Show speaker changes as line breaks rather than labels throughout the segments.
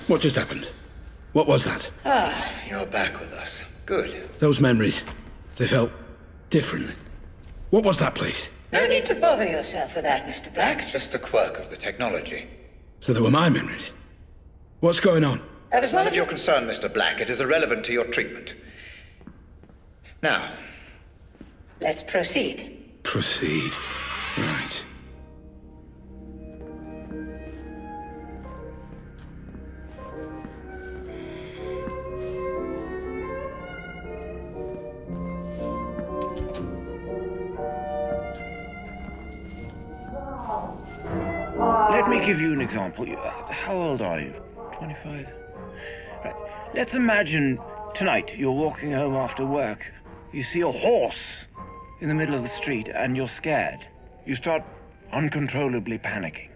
What just happened? What was that?
Ah, you're back with us. Good.
Those memories, they felt different. What was that place?
No need to bother yourself with that, Mr. Black.
Just a quirk of the technology.
So they were my memories. What's going on?
That was
None of your concern, Mr. Black. It is irrelevant to your treatment. Now,
Let's proceed.
Proceed. Right.
Let me give you an example. How old are you? 25? Right. Let's imagine tonight you're walking home after work. You see a horse in the middle of the street and you're scared. You start uncontrollably panicking.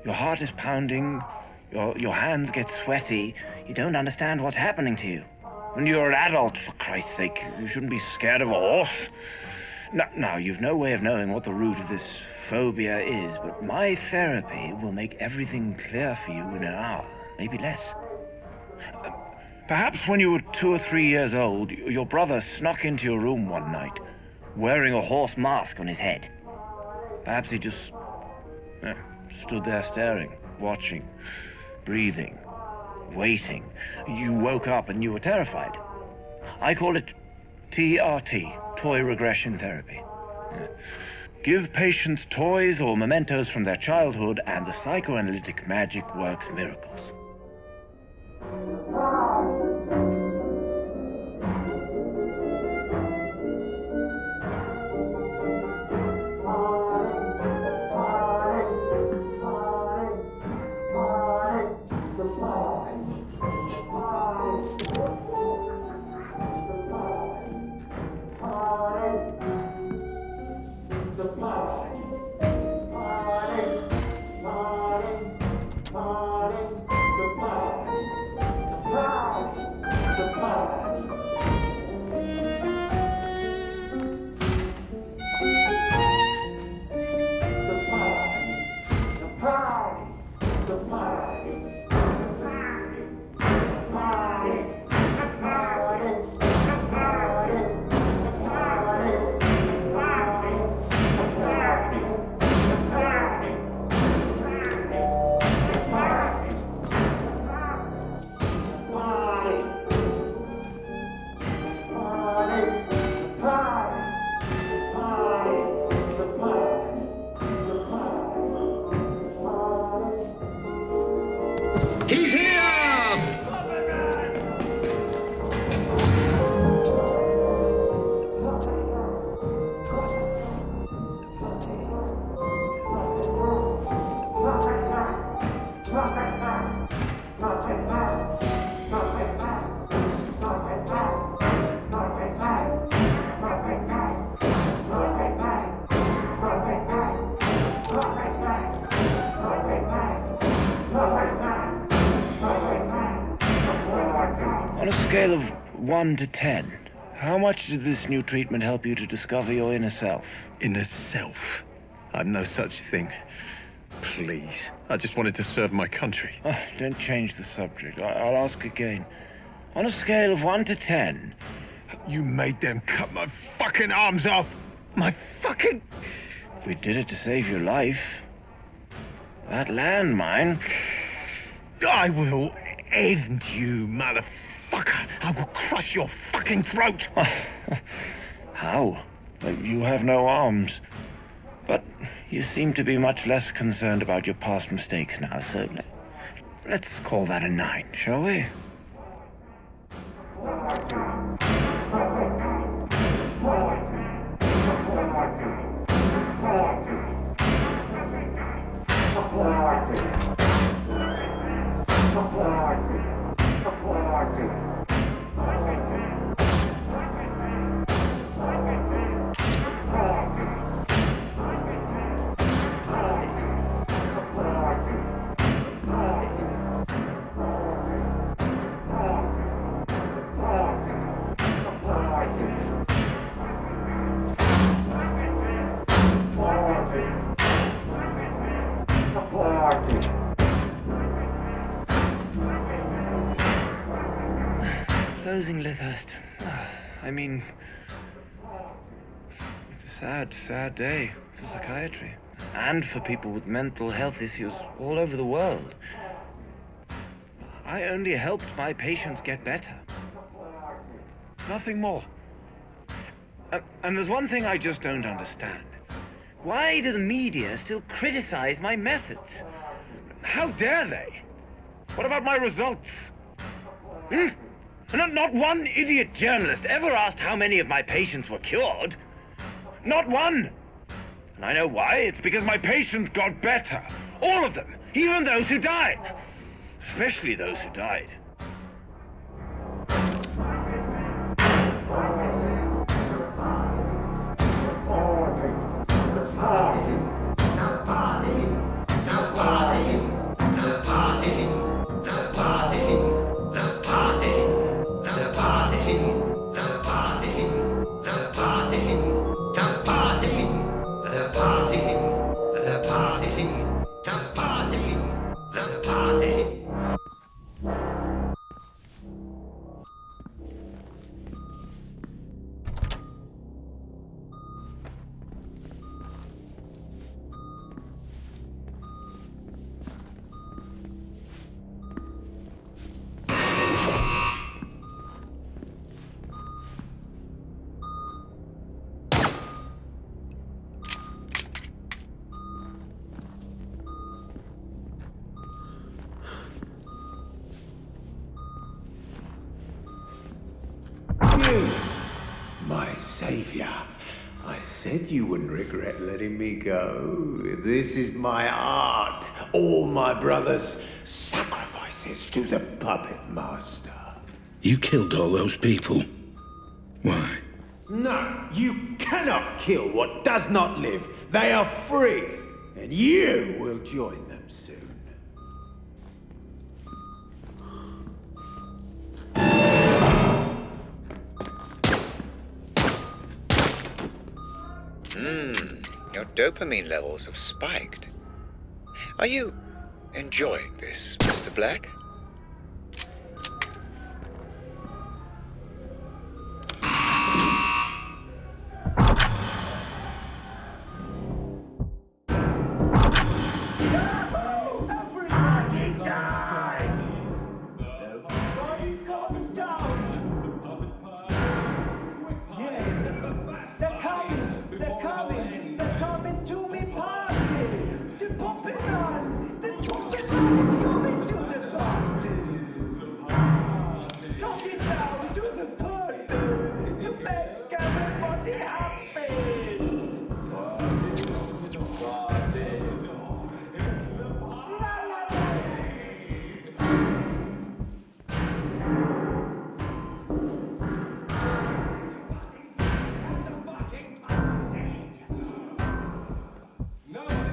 Your heart is pounding, your hands get sweaty. You don't understand what's happening to you. When you're an adult, for Christ's sake, you shouldn't be scared of a horse. Now, you've no way of knowing what the root of this phobia is, but my therapy will make everything clear for you in an hour, maybe less. Perhaps when you were 2 or 3 years old, your brother snuck into your room one night, wearing a horse mask on his head. Perhaps he just stood there staring, watching, breathing, waiting. You woke up and you were terrified. I call it TRT, toy regression therapy. Give patients toys or mementos from their childhood, and the psychoanalytic magic works miracles.
He's here!
On a scale of 1 to 10, how much did this new treatment help you to discover your inner self?
Inner self? I'm no such thing. Please. I just wanted to serve my country.
Don't change the subject. I'll ask again. On a scale of 1 to 10...
You made them cut my fucking arms off! My fucking...
We did it to save your life. That landmine...
I will end you, motherfucker! I will crush your fucking throat!
How? You have no arms. But you seem to be much less concerned about your past mistakes now, so let's call that a 9, shall we? Closing Lythurst. I mean, it's a sad, sad day for psychiatry. And for people with mental health issues all over the world. I only helped my patients get better. Nothing more. And there's one thing I just don't understand. Why do the media still criticize my methods? How dare they? What about my results? Not one idiot journalist ever asked how many of my patients were cured. Not one. And I know why. It's because my patients got better. All of them. Even those who died. Especially those who died.
You, my savior. I said you wouldn't regret letting me go. This is my art. All my brothers' sacrifices to the puppet master.
You killed all those people. Why?
No, you cannot kill what does not live. They are free, and you will join them soon.
Your dopamine levels have spiked. Are you enjoying this, Mr. Black?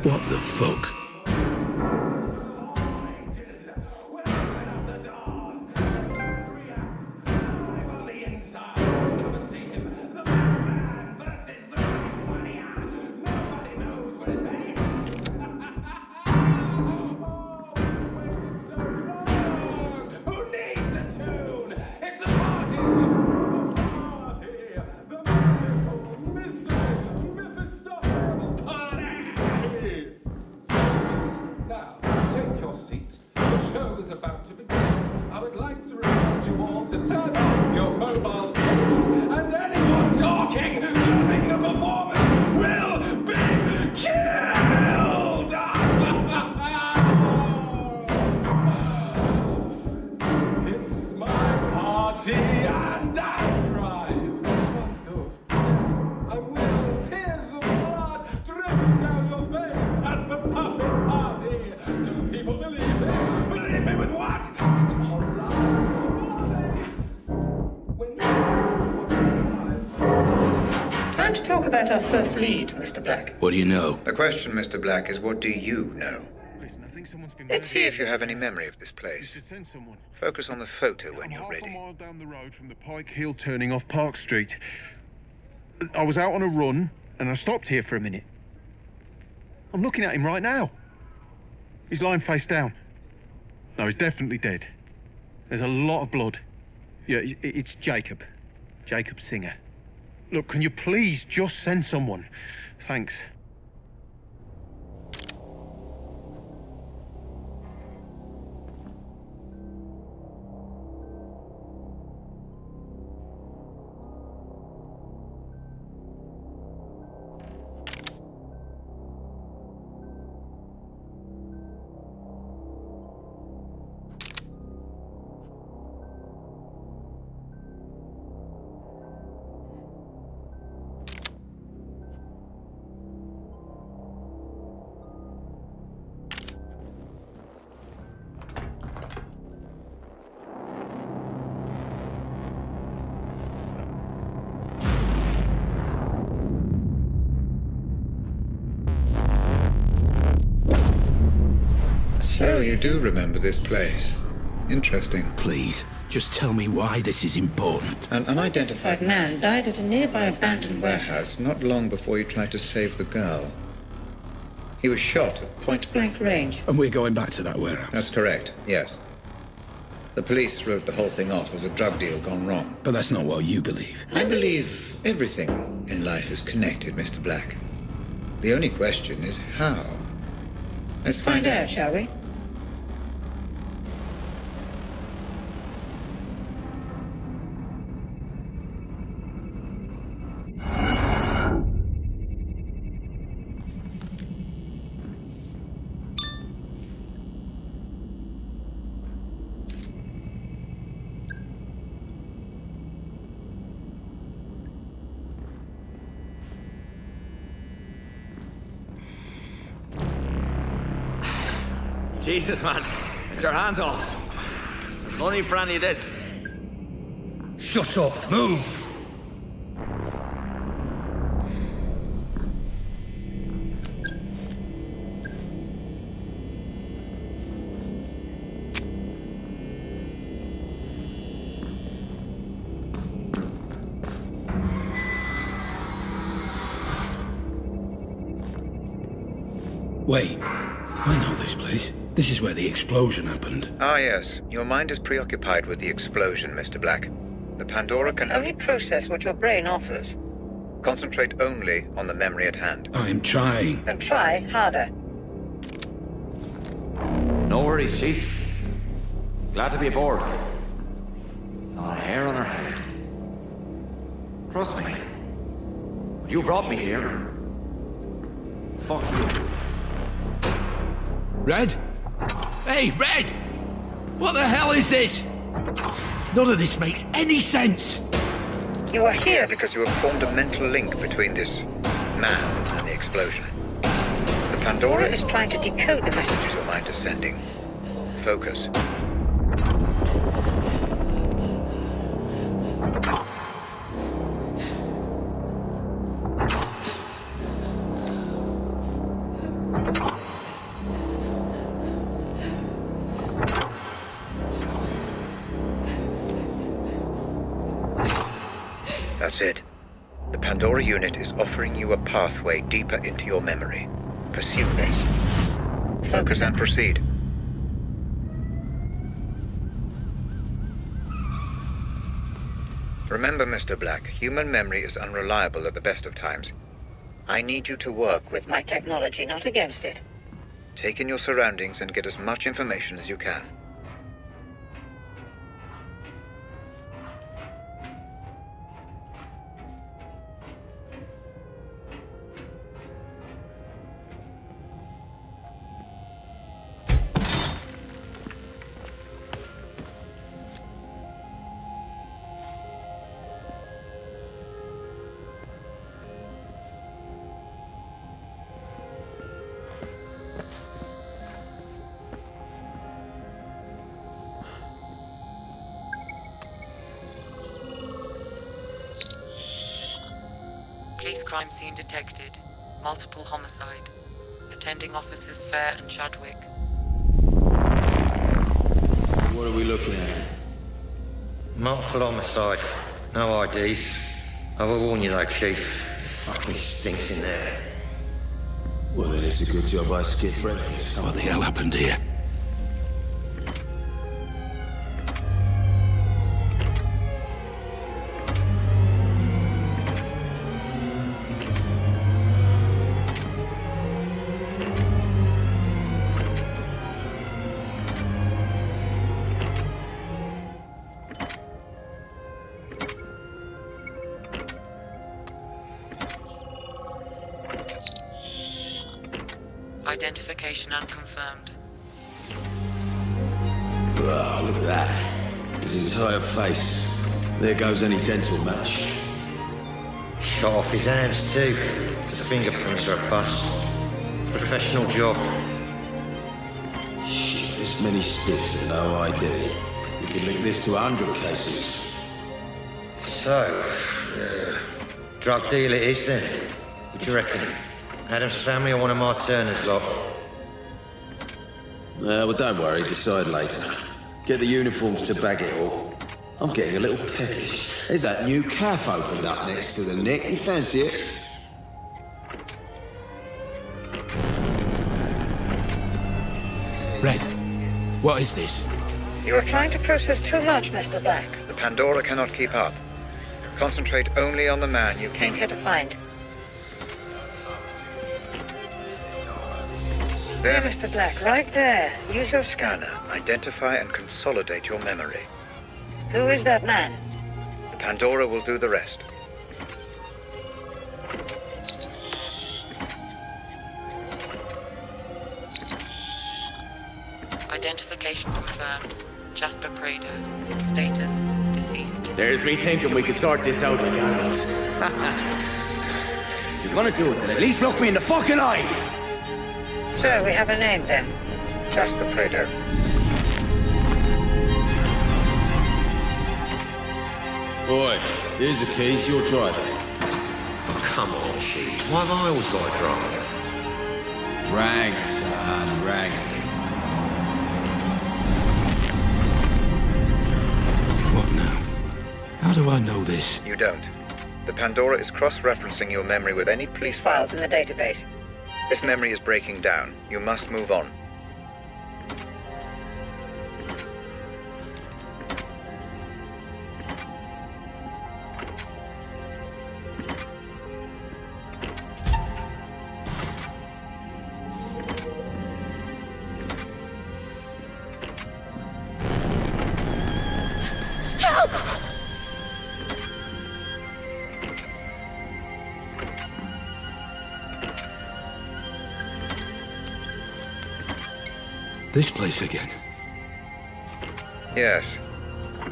What the fuck?
Time to talk about our first lead, Mr. Black.
What do you know?
The question, Mr. Black, is what do you know?
Listen, I think someone's been...
Let's see if you have any memory of this place.
Send someone.
Focus on the photo when you're
Half a
ready.
mile down the road from the Pike Hill turning off Park Street. I was out on a run and I stopped here for a minute. I'm looking at him right now. He's lying face down. No, he's definitely dead. There's a lot of blood. Yeah, it's Jacob. Jacob Singer. Look, can you please just send someone? Thanks.
So you do remember this place. Interesting.
Please, just tell me why this is important.
An unidentified man died at a nearby abandoned warehouse not long before you tried to save the girl. He was shot at point-blank range.
And we're going back to that warehouse.
That's correct, yes. The police wrote the whole thing off as a drug deal gone wrong.
But that's not what you believe.
I believe everything in life is connected, Mr. Black. The only question is how. Let's find out, shall we?
Jesus, man. Get your hands off. No need for any of this.
Shut up! Move! Wait, I know this place. This is where the explosion happened.
Ah, yes. Your mind is preoccupied with the explosion, Mr. Black. The Pandora can only process what your brain offers. Concentrate only on the memory at hand.
I am trying.
And try harder.
No worries, Chief. Glad to be aboard. Not a hair on her head. Trust me. You brought me here. Fuck you.
Red? Hey, Red! What the hell is this? None of this makes any sense.
You are here because you have formed a mental link between this man and the explosion. The Pandora is trying to decode the messages your mind is sending. Focus. That's it. The Pandora unit is offering you a pathway deeper into your memory. Pursue this. Focus and proceed. Remember, Mr. Black, human memory is unreliable at the best of times. I need you to work with my technology, not against it. Take in your surroundings and get as much information as you can.
Police crime scene detected. Multiple homicide. Attending officers Fair and Chadwick.
What are we looking at?
Multiple homicide. No IDs. I will warn you though, Chief. Fucking stinks in there.
Well, then it's a good job I skipped breakfast.
What the hell happened here?
Identification unconfirmed.
Oh, look at that. His entire face. There goes any dental match.
Shot off his hands too. His fingerprints are a bust. Professional job.
Shit, this many stiffs and no ID. We can link this to 100 cases.
So, drug deal it is then. What do you reckon? Adam's family or one of my Turner's lot?
Well, don't worry, decide later. Get the uniforms to bag it all. I'm getting a little peckish. There's that new cafe opened up next to the Nick. You fancy it?
Red, what is this?
You are trying to process too much, Mr. Black.
The Pandora cannot keep up. Concentrate only on the man you came here to find.
There, Mr. Black, right there. Use your scanner.
Identify and consolidate your memory.
Who is that man?
The Pandora will do the rest.
Identification confirmed. Jasper Prado. Status, deceased.
There's me thinking we could sort this out like adults. If you're gonna do it, then at least look me in the fucking eye!
So, we have a name then. Jasper Prado.
Boy, here's the keys, you're driving.
Come on, Chief. Why have I always got to drive?
Rank, son, rank.
What now? How do I know this?
You don't. The Pandora is cross-referencing your memory with any police files.
Files in the database.
This memory is breaking down. You must move on.
This place again.
Yes.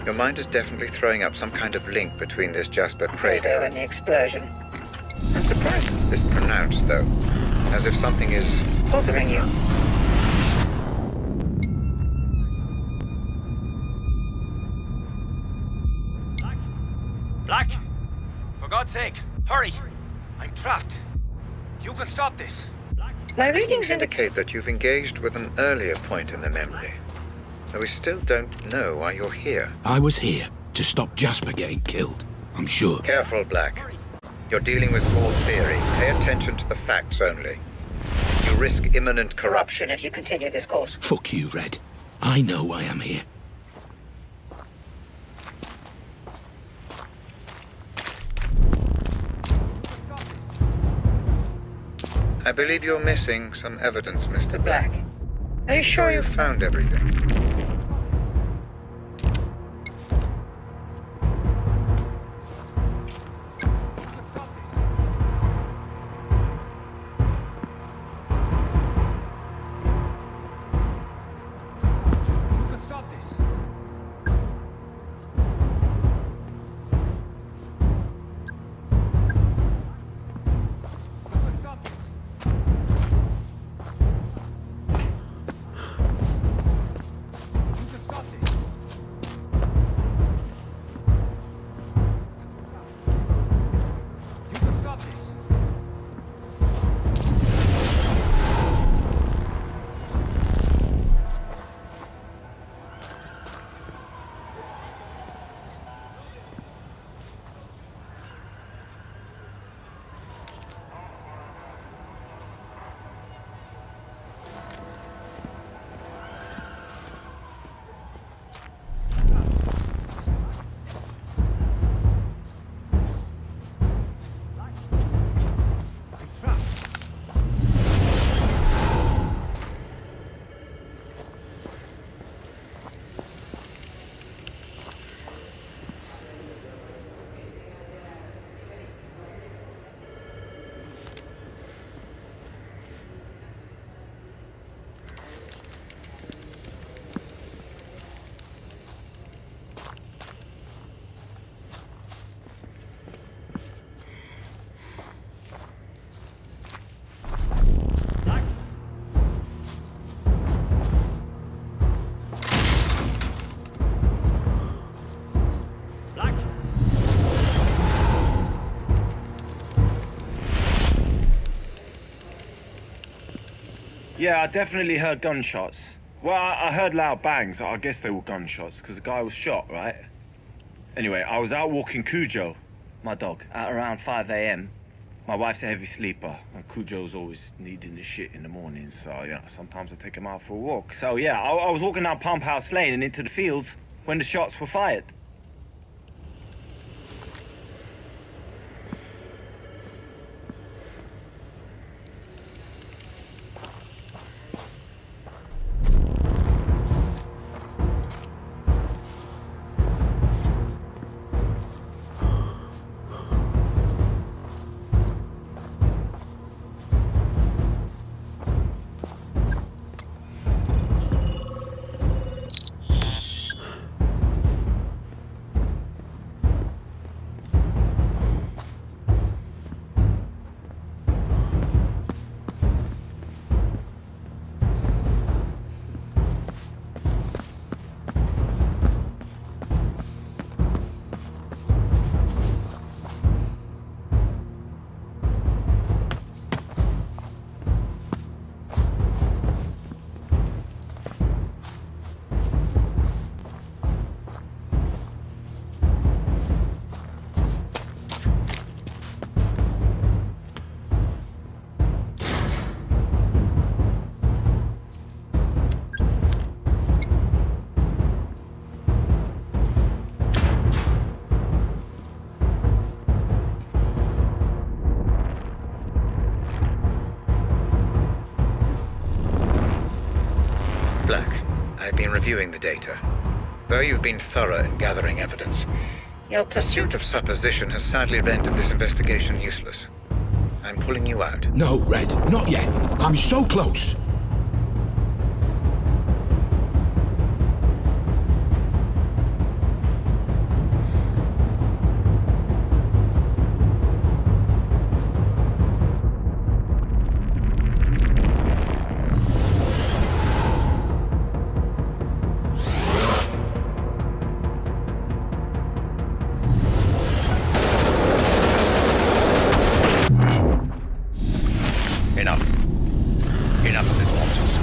Your mind is definitely throwing up some kind of link between this Jasper
Prado
Prado
and the explosion.
I'm surprised it's this pronounced, though. As if something is
Bothering you.
Black! For God's sake, hurry! I'm trapped. You can stop this.
My readings
indicate that you've engaged with an earlier point in the memory. Though we still don't know why you're here.
I was here to stop Jasper getting killed, I'm sure.
Careful, Black. You're dealing with raw theory. Pay attention to the facts only. You risk imminent corruption.
if you continue this course.
Fuck you, Red. I know why I'm here.
I believe you're missing some evidence, Mr.
Black. Are you sure
You found everything.
You can stop this.
Yeah, I definitely heard gunshots. Well, I heard loud bangs. I guess they were gunshots, because the guy was shot, right? Anyway, I was out walking Cujo, my dog, at around 5 a.m. My wife's a heavy sleeper, and Cujo's always needing the shit in the morning, so, yeah, sometimes I take him out for a walk. So, yeah, I was walking down Pump House Lane and into the fields when the shots were fired.
Black, I've been reviewing the data. Though you've been thorough in gathering evidence, your pursuit of supposition has sadly rendered this investigation useless. I'm pulling you out.
No, Red, not yet. I'm so close.
Enough. Enough of this nonsense.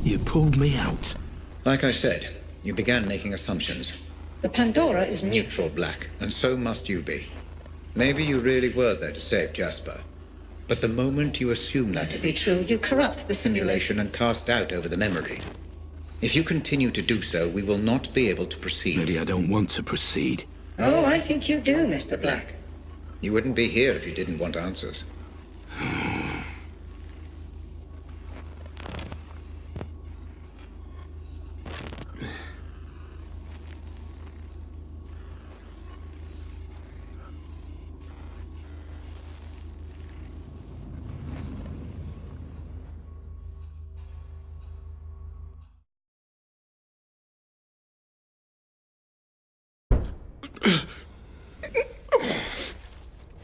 You pulled me out.
Like I said, you began making assumptions.
The Pandora is
Neutral, Black, and so must you be. Maybe you really were there to save Jasper. But the moment you assume that
to be true, you corrupt the simulation.
simulation and cast doubt over the memory. If you continue to do so, we will not be able to proceed.
Maybe I don't want to proceed.
Oh, I think you do, Mr. Black.
You wouldn't be here if you didn't want answers.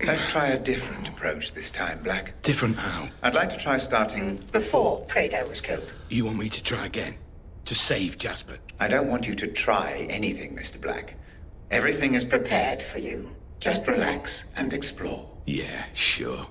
Let's try a different approach this time, Black.
Different how?
I'd like to try starting...
Before Prado was killed.
You want me to try again? To save Jasper?
I don't want you to try anything, Mr. Black. Everything is prepared for you. Just relax and explore.
Yeah, sure.